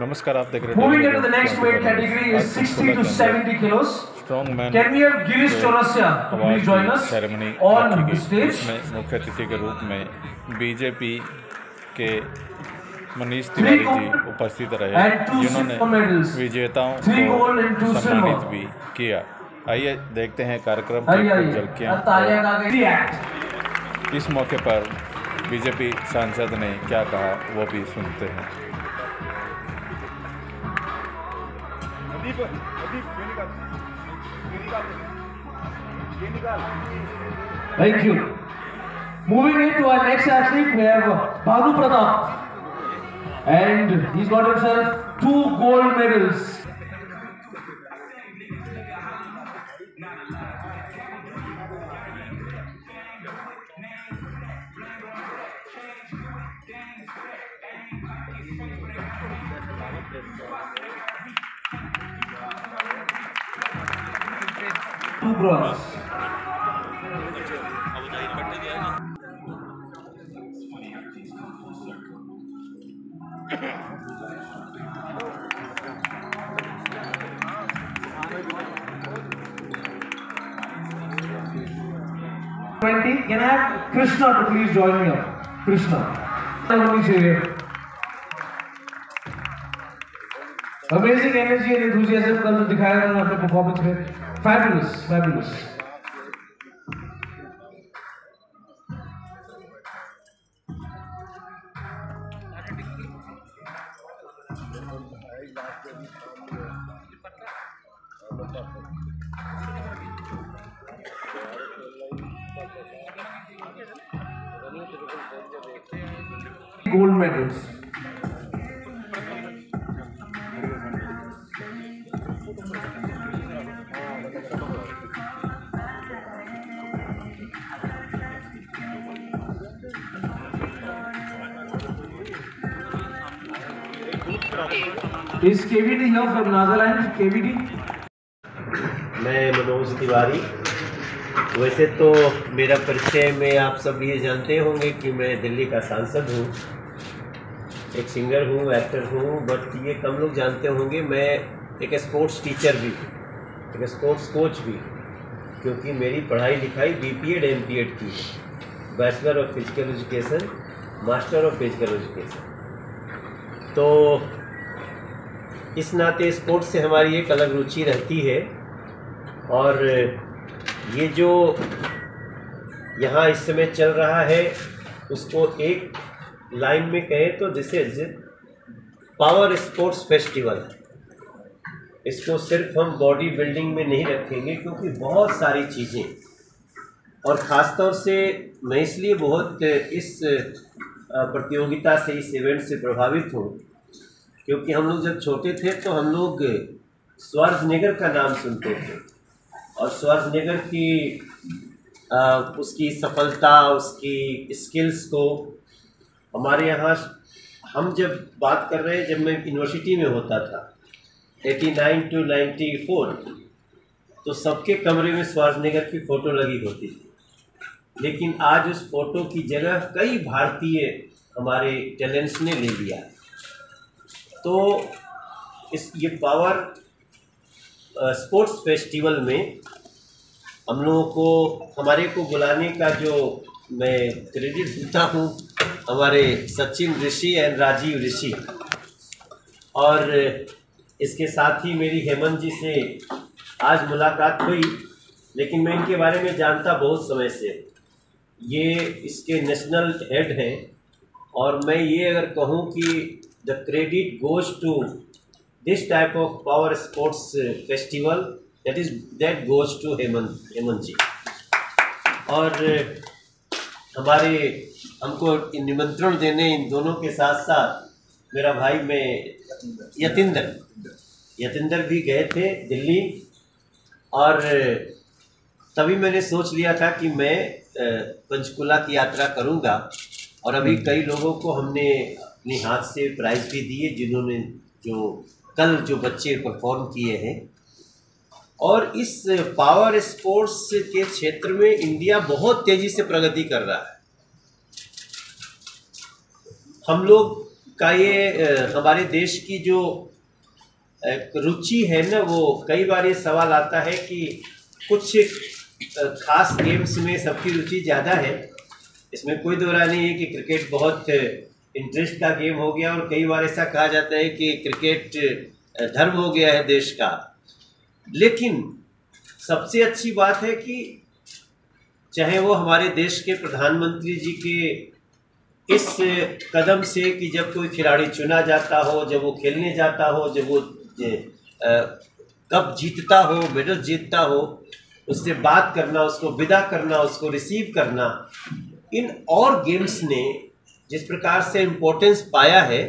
नमस्कार, आप देख रहे हैं Moving into the next weight category is 60 to 70 kilos. Strong man Can we have Girish Chaurasya to please join us ceremony on रखी the गई, stage? जिसमें मुख्य अतिथि के रूप में बीजेपी के मनीष तिवारी जी उपस्थित रहे, जिन्होंने विजेताओं को सम्मानित भी किया। आइए देखते हैं कार्यक्रम की कुछ झलकियां। इस मौके पर बीजेपी सांसद ने क्या कहा वो भी सुनते हैं। Thank you. Moving into our next athlete, we have Bhanu Pratap, and he's got himself 2 gold medals. Two bronze. Can I have Krishna to please join me up? Krishna. Amazing energy and enthusiasm कल तो दिखाया उन्होंने अपने performance में। Fabulous, fabulous. Gold medals. Is KVD here from Nagaland? KVD? मैं मनोज तिवारी। वैसे तो मेरा परिचय में आप सब ये जानते होंगे कि मैं दिल्ली का सांसद हूँ, एक सिंगर हूँ, एक्टर हूँ, बट ये कम लोग जानते होंगे मैं एक स्पोर्ट्स टीचर भी, एक स्पोर्ट्स कोच भी, क्योंकि मेरी पढ़ाई लिखाई BPEd MPEd की है, bachelor of physical education, master of physical education. तो इस नाते स्पोर्ट्स से हमारी एक अलग रुचि रहती है। और ये जो यहाँ इस समय चल रहा है उसको एक लाइन में कहें तो this is power sports festival. इसको सिर्फ हम बॉडी बिल्डिंग में नहीं रखेंगे, क्योंकि बहुत सारी चीज़ें, और ख़ासतौर से मैं इसलिए बहुत इस प्रतियोगिता से, इस इवेंट से प्रभावित हूँ, क्योंकि हम लोग जब छोटे थे तो हम लोग श्वार्ज़नेगर का नाम सुनते थे, और श्वार्ज़नेगर की उसकी सफलता, उसकी स्किल्स को हमारे यहाँ, हम जब बात कर रहे हैं, जब मैं यूनिवर्सिटी में होता था 89 to 94, तो सबके कमरे में श्वार्ज़नेगर की फ़ोटो लगी होती थी। लेकिन आज उस फोटो की जगह कई भारतीय हमारे टैलेंट्स ने ले लिया। तो ये पावर स्पोर्ट्स फेस्टिवल में हम लोगों को, हमारे को बुलाने का जो मैं क्रेडिट देता हूँ हमारे सचिन ऋषि एंड राजीव ऋषि, और इसके साथ ही मेरी हेमंत जी से आज मुलाकात हुई, लेकिन मैं इनके बारे में जानता बहुत समय से। ये इसके नेशनल हेड हैं, और मैं ये अगर कहूँ कि the credit goes to this type of power sports festival, that goes to Hemant ji. और हमारे, हमको निमंत्रण देने इन दोनों के साथ साथ मेरा भाई में यतिंदर भी गए थे दिल्ली, और तभी मैंने सोच लिया था कि मैं पंचकुला की यात्रा करूंगा। और अभी कई लोगों को हमने अपने हाथ से प्राइज़ भी दिए, जिन्होंने कल जो बच्चे परफॉर्म किए हैं। और इस पावर स्पोर्ट्स के क्षेत्र में इंडिया बहुत तेज़ी से प्रगति कर रहा है। हम लोग का ये हमारे देश की जो रुचि है ना, वो कई बार ये सवाल आता है कि कुछ खास गेम्स में सबकी रुचि ज़्यादा है। इसमें कोई दो राय नहीं है कि क्रिकेट बहुत इंटरेस्ट का गेम हो गया, और कई बार ऐसा कहा जाता है कि क्रिकेट धर्म हो गया है देश का। लेकिन सबसे अच्छी बात है कि चाहे वो हमारे देश के प्रधानमंत्री जी के इस कदम से कि जब कोई खिलाड़ी चुना जाता हो, जब वो खेलने जाता हो, जब वो कप जीतता हो, मेडल जीतता हो, उससे बात करना, उसको विदा करना, उसको रिसीव करना, इन और गेम्स ने जिस प्रकार से इम्पोर्टेंस पाया है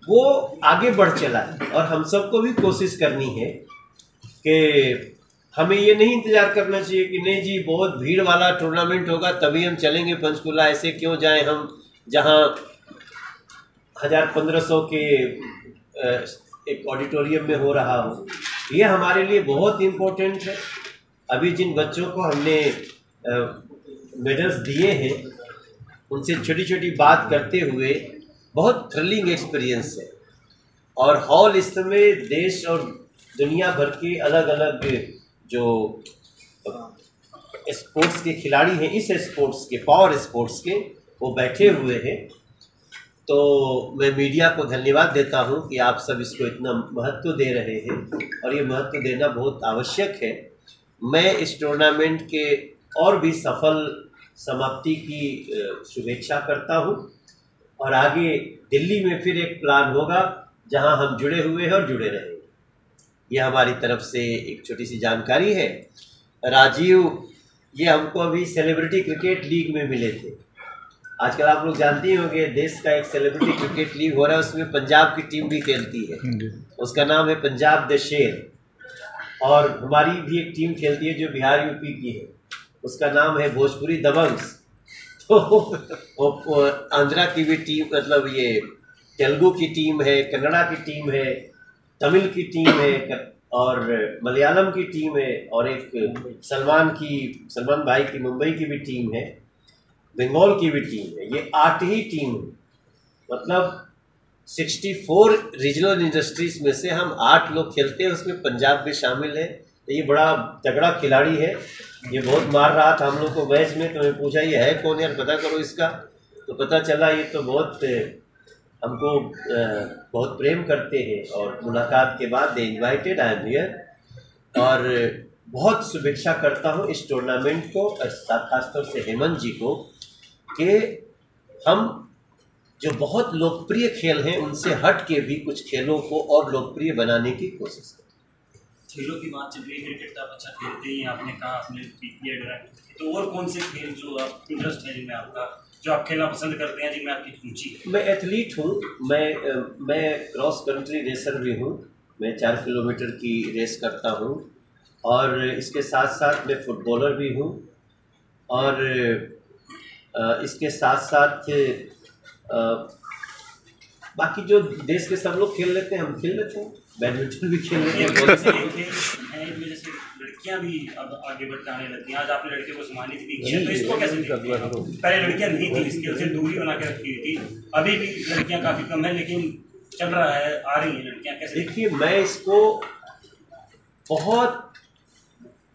वो आगे बढ़ चला है। और हम सबको भी कोशिश करनी है कि हमें ये नहीं इंतज़ार करना चाहिए कि नहीं जी बहुत भीड़ वाला टूर्नामेंट होगा तभी हम चलेंगे पंचकुला, ऐसे क्यों जाएं हम जहां 1000-1500 के एक ऑडिटोरियम में हो रहा हो। ये हमारे लिए बहुत इम्पोर्टेंट है। अभी जिन बच्चों को हमने मेडल्स दिए हैं उनसे छोटी छोटी बात करते हुए बहुत थ्रिलिंग एक्सपीरियंस है। और हॉल इस समय देश और दुनिया भर के अलग अलग जो स्पोर्ट्स के खिलाड़ी हैं, इस स्पोर्ट्स के, पावर स्पोर्ट्स के, वो बैठे हुए हैं। तो मैं मीडिया को धन्यवाद देता हूं कि आप सब इसको इतना महत्व दे रहे हैं, और ये महत्व देना बहुत आवश्यक है। मैं इस टूर्नामेंट के और भी सफल समाप्ति की शुभेच्छा करता हूं, और आगे दिल्ली में फिर एक प्लान होगा जहां हम जुड़े हुए हैं और जुड़े रहेंगे। ये हमारी तरफ से एक छोटी सी जानकारी है। राजीव, ये हमको अभी सेलिब्रिटी क्रिकेट लीग में मिले थे। आजकल आप लोग जानते ही होंगे देश का एक सेलिब्रिटी क्रिकेट लीग हो रहा है, उसमें पंजाब की टीम भी खेलती है, उसका नाम है पंजाब द शेर। और हमारी भी एक टीम खेलती है जो बिहार यूपी की है, उसका नाम है भोजपुरी दबंग्स। तो आंध्रा की भी टीम, मतलब ये तेलुगु की टीम है, कन्नड़ा की टीम है, तमिल की टीम है, और मलयालम की टीम है, और एक सलमान भाई की मुंबई की भी टीम है, बंगाल की भी टीम है। ये 8 ही टीम है, मतलब 64 रीजनल इंडस्ट्रीज में से हम 8 लोग खेलते हैं, उसमें पंजाब भी शामिल है। तो ये बड़ा तगड़ा खिलाड़ी है, ये बहुत मार रहा था हम लोग को मैच में। तो मैं पूछा ये है कौन यार, पता करो इसका। तो पता चला ये तो बहुत हमको बहुत प्रेम करते हैं, और मुलाकात के बाद दे इन्वाइटेड, आई एम हियर। और बहुत शुभेच्छा करता हूँ इस टूर्नामेंट को, खासतौर से हेमंत जी को, कि हम जो बहुत लोकप्रिय खेल हैं उनसे हट के भी कुछ खेलों को और लोकप्रिय बनाने की कोशिश करें। खेलों की बात चल रही है, क्रिकेट तो आप अच्छा खेलते ही, आपने कहा आपने पीपीएड, तो और कौन से खेल जो आप इंटरेस्ट है जिनमें आपका, जो आप खेलना पसंद करते हैं, जिनमें आपकी रुचि है? मैं एथलीट हूँ, मैं क्रॉस कंट्री रेसर भी हूँ। मैं 4 किलोमीटर की रेस करता हूँ, और इसके साथ साथ मैं फुटबॉलर भी हूँ, और इसके साथ साथ बाकी जो देश के सब लोग खेल लेते हैं हम खेल लेते हैं, बैडमिंटन भी खेल लेते हैं। जैसे लड़कियां भी अब आगे बढ़ते आने लगती हैं। आज आपने लड़कियों को सम्मानित भी किया, तो इसको कैसे देखते हैं? पहले लड़कियां नहीं थी, इसके वजह से दूरी बना के रखी हुई थी, अभी भी लड़कियां काफ़ी कम है, लेकिन चल रहा है, आ रही हैं लड़कियां, कैसे? देखिए, मैं इसको बहुत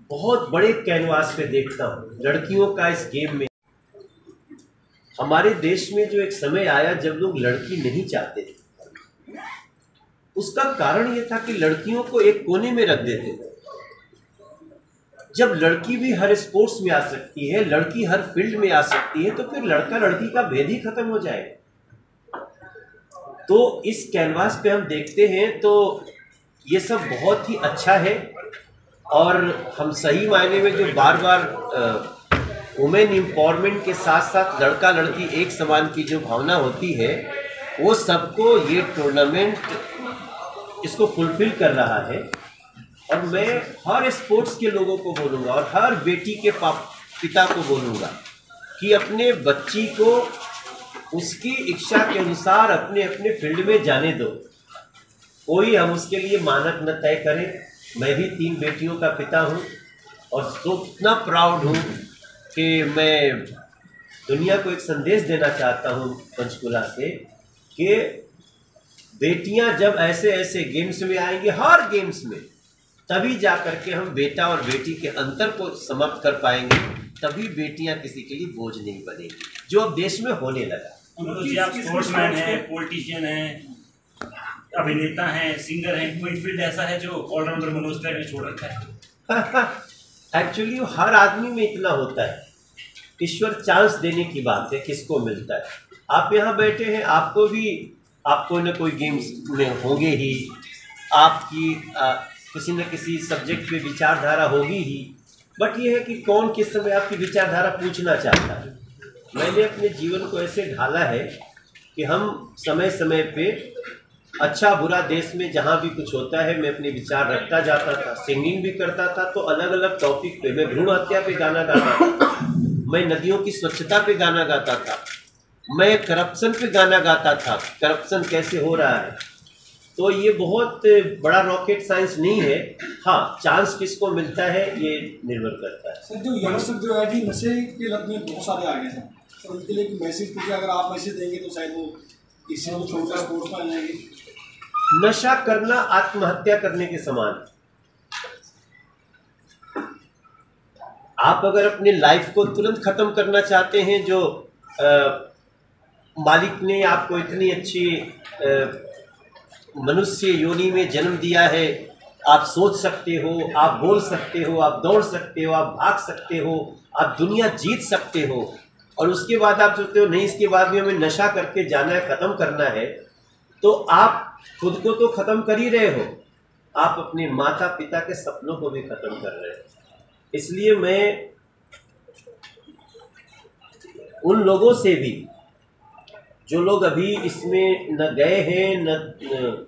बहुत बड़े कैनवास पे देखता हूँ लड़कियों का इस गेम में। हमारे देश में जो एक समय आया जब लोग लड़की नहीं चाहते थे, उसका कारण ये था कि लड़कियों को एक कोने में रख देते थे। जब लड़की भी हर स्पोर्ट्स में आ सकती है, लड़की हर फील्ड में आ सकती है, तो फिर लड़का लड़की का भेद ही खत्म हो जाएगा। तो इस कैनवास पे हम देखते हैं तो ये सब बहुत ही अच्छा है, और हम सही मायने में जो बार बार वुमेन एम्पावरमेंट के साथ साथ लड़का लड़की एक समान की जो भावना होती है, वो सबको ये टूर्नामेंट इसको फुलफिल कर रहा है। और मैं हर स्पोर्ट्स के लोगों को बोलूँगा, और हर बेटी के पिता को बोलूँगा कि अपने बच्ची को उसकी इच्छा के अनुसार अपने अपने फील्ड में जाने दो। कोई हम उसके लिए मानक न तय करें। मैं भी 3 बेटियों का पिता हूँ, और तो इतना प्राउड हूँ कि मैं दुनिया को एक संदेश देना चाहता हूँ पंचकुला से कि बेटियां जब ऐसे ऐसे गेम्स में आएंगी, हर गेम्स में, तभी जा करके हम बेटा और बेटी के अंतर को समाप्त कर पाएंगे, तभी बेटियां किसी के लिए बोझ नहीं बनेगी, जो अब देश में होने लगा। जी, आप स्पोर्ट्समैन हैं, पॉलिटिशियन हैं, अभिनेता हैं, सिंगर हैं, कोई फील्ड ऐसा है जो ऑलराउंडर मनोज तिवारी ने छोड़ रखा है? एक्चुअली हर आदमी में इतना होता है, ईश्वर चांस देने की बात है, किसको मिलता है। आप यहाँ बैठे हैं, आपको भी आपको न कोई गेम्स में होंगे ही, आपकी किसी न किसी सब्जेक्ट पे विचारधारा होगी ही, बट ये है कि कौन किस समय आपकी विचारधारा पूछना चाहता है। मैंने अपने जीवन को ऐसे ढाला है कि हम समय समय पे अच्छा बुरा देश में जहाँ भी कुछ होता है, मैं अपने विचार रखता जाता था, सिंगिंग भी करता था, तो अलग अलग टॉपिक पे, मैं भ्रूण हत्या पे गाना गाता था, मैं नदियों की स्वच्छता पे गाना गाता था, मैं करप्शन पे गाना गाता था, करप्शन कैसे हो रहा है। तो ये बहुत बड़ा रॉकेट साइंस नहीं है। हाँ, चांस किसको मिलता है ये निर्भर करता है। सर, जो यंगस्टर जो है कि नशे के लत में बहुत सारे आ गए सर, उनके लिए एक मैसेज, क्योंकि अगर आप मैसेज देंगे तो शायद वो किसी को छोड़कर स्पोर्ट्स में आ जाएंगे। नशा करना आत्महत्या करने के समान। आप अगर अपने लाइफ को तुरंत खत्म करना चाहते हैं, जो मालिक ने आपको इतनी अच्छी मनुष्य योनि में जन्म दिया है, आप सोच सकते हो, आप बोल सकते हो, आप दौड़ सकते हो, आप भाग सकते हो, आप दुनिया जीत सकते हो, और उसके बाद आप सोचते हो नहीं, इसके बाद भी हमें नशा करके जाना है, ख़त्म करना है, तो आप खुद को तो ख़त्म कर ही रहे हो, आप अपने माता पिता के सपनों को भी ख़त्म कर रहे हो। इसलिए मैं उन लोगों से भी, जो लोग अभी इसमें न गए हैं, न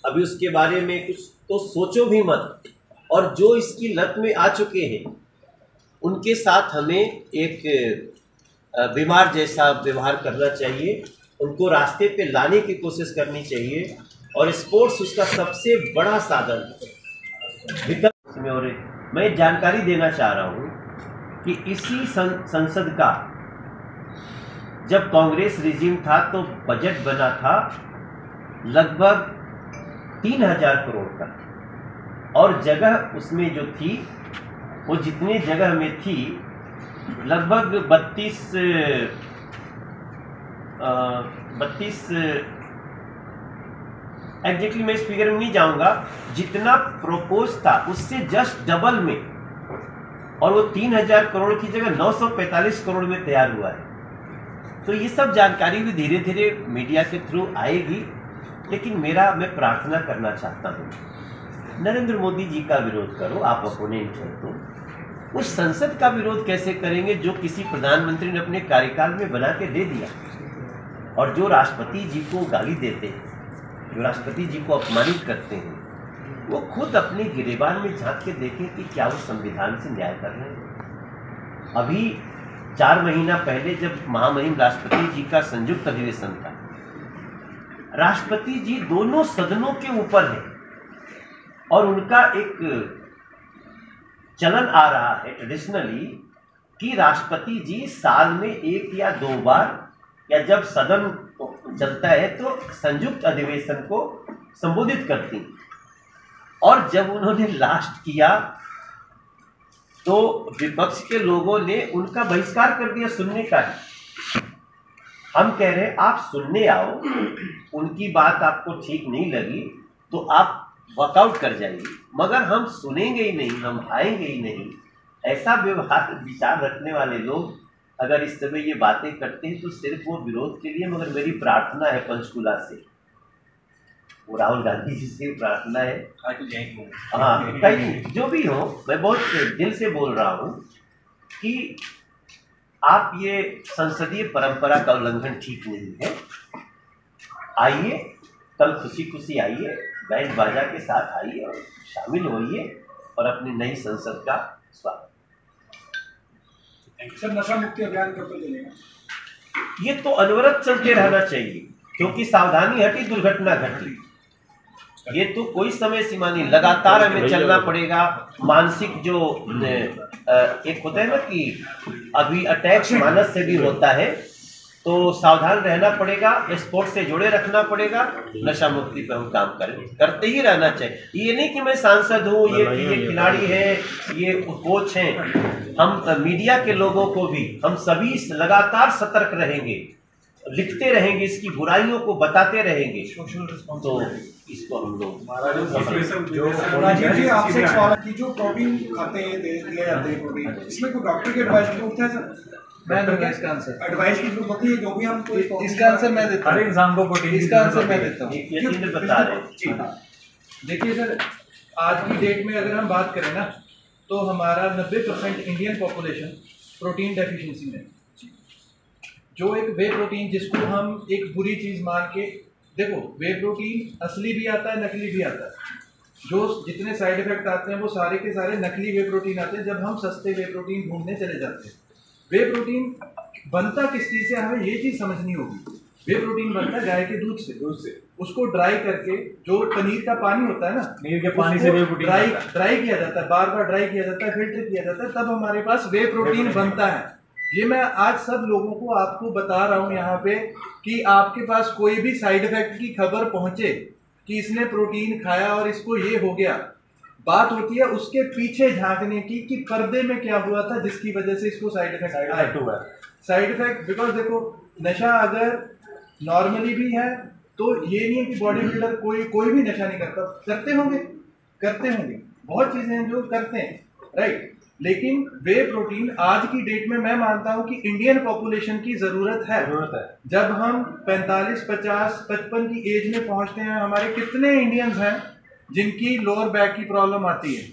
अभी उसके बारे में कुछ तो सोचो भी मत, और जो इसकी लत में आ चुके हैं उनके साथ हमें एक बीमार जैसा व्यवहार करना चाहिए, उनको रास्ते पे लाने की कोशिश करनी चाहिए, और स्पोर्ट्स उसका सबसे बड़ा साधन विकल्प में। और मैं जानकारी देना चाह रहा हूँ कि इसी संसद का जब कांग्रेस रिजीम था तो बजट बना था लगभग 3000 करोड़ का, और जगह उसमें जो थी वो जितने जगह में थी लगभग 32 एग्जैक्टली मैं इस फिगर में नहीं जाऊंगा, जितना प्रोपोज था उससे जस्ट डबल में, और वो 3000 करोड़ की जगह 945 करोड़ में तैयार हुआ है। तो ये सब जानकारी भी धीरे धीरे मीडिया के थ्रू आएगी, लेकिन मैं प्रार्थना करना चाहता हूँ, नरेंद्र मोदी जी का विरोध करो, आप अपोनेंट हैं तो उस संसद का विरोध कैसे करेंगे जो किसी प्रधानमंत्री ने अपने कार्यकाल में बना के दे दिया, और जो राष्ट्रपति जी को गाली देते हैं, जो राष्ट्रपति जी को अपमानित करते हैं, वो खुद अपने गिरेबान में झांक के देखें कि क्या वो संविधान से न्याय कर रहे हैं। अभी 4 महीना पहले जब महामहिम राष्ट्रपति जी का संयुक्त अधिवेशन था, राष्ट्रपति जी दोनों सदनों के ऊपर है, और उनका एक चलन आ रहा है ट्रेडिशनली कि राष्ट्रपति जी साल में 1 या 2 बार, या जब सदन चलता है तो संयुक्त अधिवेशन को संबोधित करती हैं। और जब उन्होंने लास्ट किया तो विपक्ष के लोगों ने उनका बहिष्कार कर दिया सुनने का ही। हम कह रहे हैं आप सुनने आओ, उनकी बात आपको ठीक नहीं लगी तो आप वॉकआउट कर जाइए, मगर हम सुनेंगे ही नहीं, हम आएंगे ही नहीं। ऐसा व्यवहार विचार रखने वाले लोग अगर इस समय ये बातें करते हैं तो सिर्फ वो विरोध के लिए, मगर मेरी प्रार्थना है पंचकुला से, वो राहुल गांधी जी से प्रार्थना है, हाँ कहीं जो भी हो, मैं बहुत दिल से बोल रहा हूँ कि आप ये संसदीय परंपरा का उल्लंघन ठीक नहीं है। आइए कल खुशी खुशी आइए, बैंड बाजा के साथ आइए और शामिल होइए और अपनी नई संसद का स्वागत। सर, नशा मुक्ति अभियान कब तक चलेगा? ये तो अनवरत चलते रहना चाहिए, क्योंकि सावधानी हटी दुर्घटना घटी। ये तो कोई समय सीमा नहीं, लगातार हमें चलना पड़ेगा। मानसिक जो एक होता है ना कि अभी अटैच मानस से भी होता है, तो सावधान रहना पड़ेगा, स्पोर्ट्स से जुड़े रखना पड़ेगा, नशा मुक्ति पे हम काम करते ही रहना चाहिए। ये नहीं कि मैं सांसद हूँ, ये खिलाड़ी है, ये कोच हैं। हम मीडिया के लोगों को भी हम सभी लगातार सतर्क रहेंगे, लिखते रहेंगे, इसकी बुराइयों को बताते रहेंगे। तो इसको हम लोग आपसे एक सवाल कि जो प्रोटीन खाते हैं दिया जाते हैं प्रोटीन, इसमें कोई डॉक्टर की एडवाइस की जरूरत है सर? मैं दूंगा इसका आंसर। एडवाइस की जरूरत होती है जो भी हम इसका आंसर मैं देता हूँ। हर इंसान को प्रोटीन इसका आंसर मैं देता हूँ। यकीन बता रहे हैं। देखिए सर, आज की डेट में अगर हम बात करें ना, तो हमारा 90% इंडियन पॉपुलेशन प्रोटीन डेफिशिएंसी में। जो एक वे प्रोटीन जिसको हम एक बुरी चीज़ मान के, देखो वे प्रोटीन असली भी आता है, नकली भी आता है। जो जितने साइड इफेक्ट आते हैं वो सारे के सारे नकली वे प्रोटीन आते हैं जब हम सस्ते वे प्रोटीन ढूंढने चले जाते हैं। वे प्रोटीन बनता किस चीज़ से, हमें ये चीज़ समझनी होगी। वे प्रोटीन बनता है गाय के दूध से। उसको ड्राई करके, जो पनीर का पानी होता है ना, पनीर के पानी से वे प्रोटीन ड्राई किया जाता है, बार बार ड्राई किया जाता है, फिल्टर किया जाता है, तब हमारे पास वे प्रोटीन बनता है। ये मैं आज सब लोगों को आपको बता रहा हूँ यहाँ पे कि आपके पास कोई भी साइड इफेक्ट की खबर पहुंचे कि इसने प्रोटीन खाया और इसको ये हो गया, बात होती है उसके पीछे झांकने की कि पर्दे में क्या हुआ था जिसकी वजह से इसको साइड इफेक्ट हुआ। साइड इफेक्ट बिकॉज देखो, नशा अगर नॉर्मली भी है तो ये नहीं है कि बॉडी बिल्डर कोई भी नशा नहीं करता, करते होंगे बहुत चीजें हैं जो करते हैं, राइट। लेकिन वे प्रोटीन आज की डेट में मैं मानता हूं कि इंडियन पॉपुलेशन की जरूरत है। जब हम 45, 50, 55 की एज में पहुंचते हैं, हमारे कितने इंडियंस हैं जिनकी लोअर बैक की प्रॉब्लम आती है,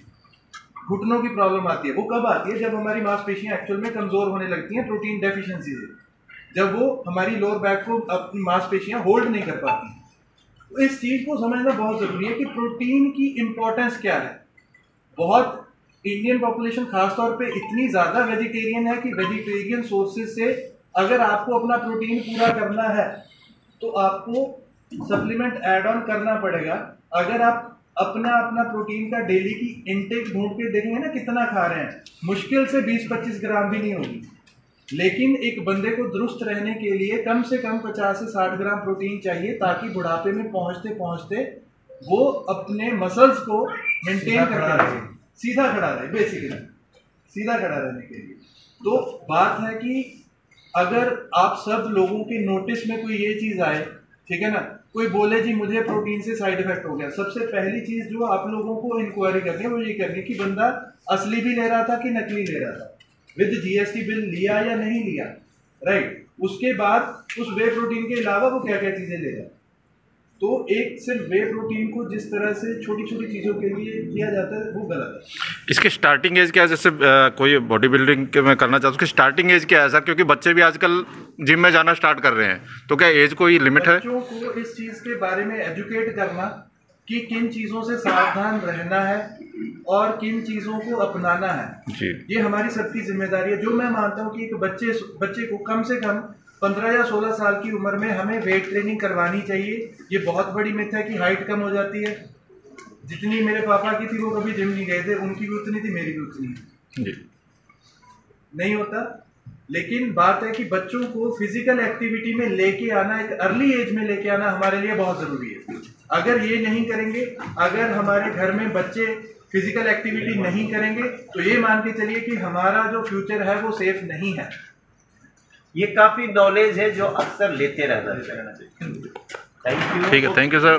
घुटनों की प्रॉब्लम आती है। वो कब आती है? जब हमारी मांसपेशियां एक्चुअल में कमजोर होने लगती हैं प्रोटीन डेफिशिएंसी से, जब वो हमारी लोअर बैक को अपनी मांसपेशियां होल्ड नहीं कर पाती। तो इस चीज को समझना बहुत जरूरी है कि प्रोटीन की इंपॉर्टेंस क्या है। बहुत इंडियन पॉपुलेशन खासतौर पे इतनी ज्यादा वेजिटेरियन है कि वेजिटेरियन सोर्सेज से अगर आपको अपना प्रोटीन पूरा करना है तो आपको सप्लीमेंट ऐड ऑन करना पड़ेगा। अगर आप अपना प्रोटीन का डेली की इनटेक ढूंढ के देखेंगे ना कितना खा रहे हैं, मुश्किल से 20-25 ग्राम भी नहीं होगी। लेकिन एक बंदे को दुरुस्त रहने के लिए कम से कम 50 से 60 ग्राम प्रोटीन चाहिए, ताकि बुढ़ापे में पहुंचते पहुंचते वो अपने मसल्स को मेंटेन करके रहे, सीधा खड़ा रहे, बेसिकली सीधा खड़ा रहने के लिए। तो बात है कि अगर आप सब लोगों के नोटिस में कोई ये चीज़ आए, ठीक है ना, कोई बोले जी मुझे प्रोटीन से साइड इफेक्ट हो गया, सबसे पहली चीज़ जो आप लोगों को इंक्वायरी करनी है वो ये करनी है कि बंदा असली भी ले रहा था कि नकली ले रहा था, विद जीएसटी बिल लिया या नहीं लिया, राइट। उसके बाद उस वे प्रोटीन के अलावा वो क्या क्या चीज़ें ले रहा है। तो एक सिर्फ वे प्रोटीन को जिस तरह से छोटी छोटी चीज़ों के लिए किया जाता है वो गलत है। इसकी स्टार्टिंग एज क्या है? जैसे कोई बॉडी बिल्डिंग के में करना चाहता हूँ, उसकी स्टार्टिंग एज क्या है सर? क्योंकि बच्चे भी आजकल जिम में जाना स्टार्ट कर रहे हैं, तो क्या एज कोई लिमिट है? बच्चों को इस चीज़ के बारे में एजुकेट करना कि किन चीज़ों से सावधान रहना है और किन चीज़ों को अपनाना है जी, ये हमारी सबकी जिम्मेदारी है। जो मैं मानता हूँ कि एक बच्चे को कम से कम 15 या 16 साल की उम्र में हमें वेट ट्रेनिंग करवानी चाहिए। ये बहुत बड़ी मिथ है कि हाइट कम हो जाती है। जितनी मेरे पापा की थी वो कभी जिम नहीं गए थे, उनकी भी उतनी थी, मेरी भी उतनी जी। नहीं होता। लेकिन बात है कि बच्चों को फिजिकल एक्टिविटी में लेके आना, एक अर्ली एज में लेके आना हमारे लिए बहुत ज़रूरी है। अगर ये नहीं करेंगे, अगर हमारे घर में बच्चे फिजिकल एक्टिविटी नहीं करेंगे, तो ये मान के चलिए कि हमारा जो फ्यूचर है वो सेफ नहीं है। ये काफ़ी नॉलेज है जो अक्सर लेते रहना चाहिए। Thank you. ठीक है, थैंक यू सर।